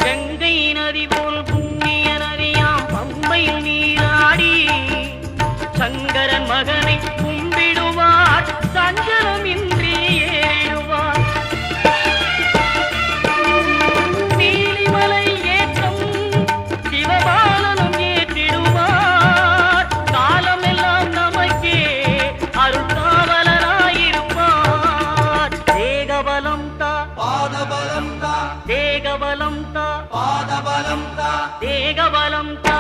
கங்கை நதி போல் புண்ணிய நதியாம் பம்பையில் நீராடி சங்கரன் மகனை கும்பிடுவார் சஞ்சலம் இன்றி ஏறிடுவார் நீலிமலை ஏற்றம் சிவபாலனும் ஏற்றிடுவார் காலமெல்லாம் நமக்கே அருள்காவலராயிருப்பார் தேகபலம் தா பாதபலம் தா தேகபலம் தா பாதபலம் தா தேகபலம் தா